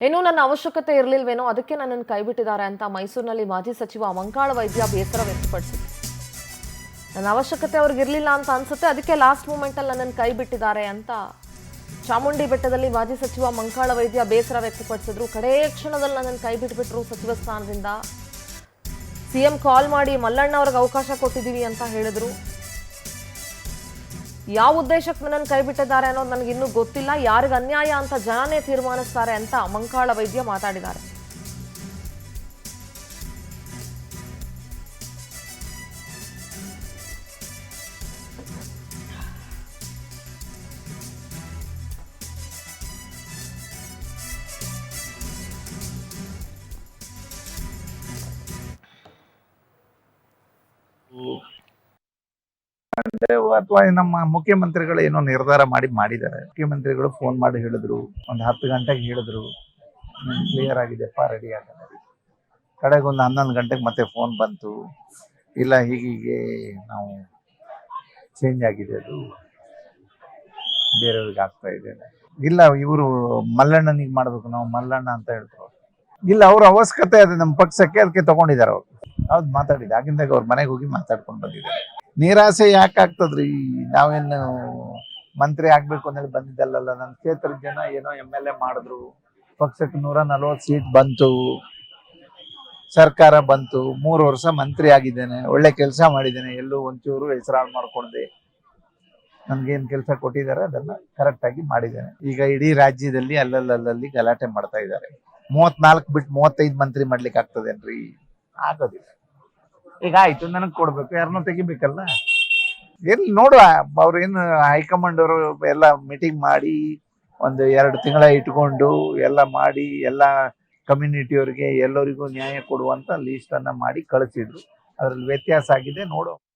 ಏನೋ ನನ್ನ ಅವಶ್ಯಕತೆ ಇರಲಿಲ್ವೇನೋ ಅದಕ್ಕೆ ನನ್ನನ್ನು ಕೈಬಿಟ್ಟಿದ್ದಾರೆ ಅಂತ ಮೈಸೂರಿನಲ್ಲಿ ಮಾಜಿ ಸಚಿವ ಮಂಕಾಳ ವೈದ್ಯ ಬೇಸರ ವ್ಯಕ್ತಪಡಿಸಿದರು. ನನ್ನ ಅವಶ್ಯಕತೆ ಅವ್ರಿಗೆ ಇರಲಿಲ್ಲ ಅಂತ ಅನ್ಸುತ್ತೆ, ಅದಕ್ಕೆ ಲಾಸ್ಟ್ ಮೂಮೆಂಟ್ ಅಲ್ಲಿ ನನ್ನನ್ನು ಕೈಬಿಟ್ಟಿದ್ದಾರೆ ಅಂತ ಚಾಮುಂಡಿ ಬೆಟ್ಟದಲ್ಲಿ ಮಾಜಿ ಸಚಿವ ಮಂಕಾಳ ವೈದ್ಯ ಬೇಸರ ವ್ಯಕ್ತಪಡಿಸಿದ್ರು. ಕಡೇ ಕ್ಷಣದಲ್ಲಿ ನನ್ನನ್ನು ಕೈಬಿಟ್ಬಿಟ್ರು ಸಚಿವ ಸ್ಥಾನದಿಂದ. ಸಿಎಂ ಕಾಲ್ ಮಾಡಿ ಮಲ್ಲಣ್ಣ ಅವ್ರಿಗೆ ಅವಕಾಶ ಕೊಟ್ಟಿದ್ದೀವಿ ಅಂತ ಹೇಳಿದ್ರು. ಯಾವ ಉದ್ದೇಶಕ್ಕೆ ನನ್ನನ್ನು ಕೈಬಿಟ್ಟಿದ್ದಾರೆ ಅನ್ನೋದು ನನಗೆ ಇನ್ನೂ ಗೊತ್ತಿಲ್ಲ, ಯಾರಿಗೆ ಅನ್ಯಾಯ ಅಂತ ಜನನೇ ತೀರ್ಮಾನಿಸ್ತಾರೆ ಅಂತ ಮಂಕಾಳ ವೈದ್ಯ ಮಾತಾಡಿದ್ದಾರೆ. ಅಥವಾ ನಮ್ಮ ಮುಖ್ಯಮಂತ್ರಿಗಳು ಏನೋ ನಿರ್ಧಾರ ಮಾಡಿದ್ದಾರೆ. ಮುಖ್ಯಮಂತ್ರಿಗಳು ಫೋನ್ ಮಾಡಿ ಹೇಳಿದ್ರು, ಒಂದು 10 ಗಂಟೆಗೆ ಹೇಳಿದ್ರು, ಕ್ಲಿಯರ್ ಆಗಿದೆಪ್ಪ, ರೆಡಿ ಆಗಿದೆ. ಕಡೆಗೆ ಒಂದು 11 ಗಂಟೆಗೆ ಮತ್ತೆ ಫೋನ್ ಬಂತು, ಇಲ್ಲ ಹೀಗೆ ನಾವು ಚೇಂಜ್ ಆಗಿದೆ, ಅದು ಬೇರೆಯವ್ರಿಗೆ ಆಗ್ತಾ ಇದೆ. ಇಲ್ಲ ಇವರು ಮಲ್ಲಣ್ಣನಿಗೆ ಮಾಡ್ಬೇಕು, ನಾವು ಮಲ್ಲಣ್ಣ ಅಂತ ಹೇಳ್ತಾರೆ. ಇಲ್ಲ ಅವ್ರ ಅವಶ್ಯಕತೆ ಅದು ನಮ್ಮ ಪಕ್ಷಕ್ಕೆ, ಅದಕ್ಕೆ ತಗೊಂಡಿದ್ದಾರೆ ಅವ್ರು. ಹೌದು ಮಾತಾಡಿದೆ, ಆಗಿಂದಾಗ ಅವ್ರ ಮನೆಗೆ ಹೋಗಿ ಮಾತಾಡ್ಕೊಂಡು ಬಂದಿದ್ದಾರೆ. ನಿರಾಸೆ ಯಾಕೆ ಆಗ್ತದ್ರಿ? ನಾವೇನು ಮಂತ್ರಿ ಆಗ್ಬೇಕು ಅಂತೇಳಿ ಬಂದಿದ್ದಲ್ಲ. ನನ್ನ ಕ್ಷೇತ್ರದ ಜನ ಏನೋ MLA ಮಾಡಿದ್ರು, ಪಕ್ಷಕ್ಕೆ 140 ಸೀಟ್ ಬಂತು, ಸರ್ಕಾರ ಬಂತು, 3 ವರ್ಷ ಮಂತ್ರಿ ಆಗಿದ್ದೇನೆ, ಒಳ್ಳೆ ಕೆಲಸ ಮಾಡಿದ್ದೇನೆ, ಎಲ್ಲೂ ಒಂಚೂರು ಹೆಸರಾಳು ಮಾಡ್ಕೊಂಡೆ. ನನ್ಗೇನ್ ಕೆಲಸ ಕೊಟ್ಟಿದ್ದಾರೆ ಅದನ್ನ ಕರೆಕ್ಟ್ ಆಗಿ ಮಾಡಿದ್ದೇನೆ. ಈಗ ಇಡೀ ರಾಜ್ಯದಲ್ಲಿ ಅಲ್ಲಲ್ಲಿ ಗಲಾಟೆ ಮಾಡ್ತಾ ಇದ್ದಾರೆ. 34 ಬಿಟ್ಟು 35 ಮಂತ್ರಿ ಮಾಡ್ಲಿಕ್ಕೆ ಆಗ್ತದೇನ್ರಿ? ಆಗೋದಿಲ್ಲ. ಈಗ ಆಯ್ತು, ನನಗ್ ಕೊಡ್ಬೇಕು, ಯಾರನ್ನೋ ತೆಗಿಬೇಕಲ್ಲ. ಎಲ್ಲಿ ನೋಡುವ, ಅವ್ರೇನು ಹೈಕಮಾಂಡ್ ಅವರು ಎಲ್ಲ ಮೀಟಿಂಗ್ ಮಾಡಿ ಒಂದು 2 ತಿಂಗಳ ಇಟ್ಕೊಂಡು ಎಲ್ಲ ಮಾಡಿ ಎಲ್ಲ ಕಮ್ಯುನಿಟಿಯವ್ರಿಗೆ ಎಲ್ಲರಿಗೂ ನ್ಯಾಯ ಕೊಡುವಂತ ಲೀಸ್ಟ್ ಅನ್ನ ಮಾಡಿ ಕಳಿಸಿದ್ರು. ಅದ್ರಲ್ಲಿ ವ್ಯತ್ಯಾಸ ಆಗಿದೆ, ನೋಡು.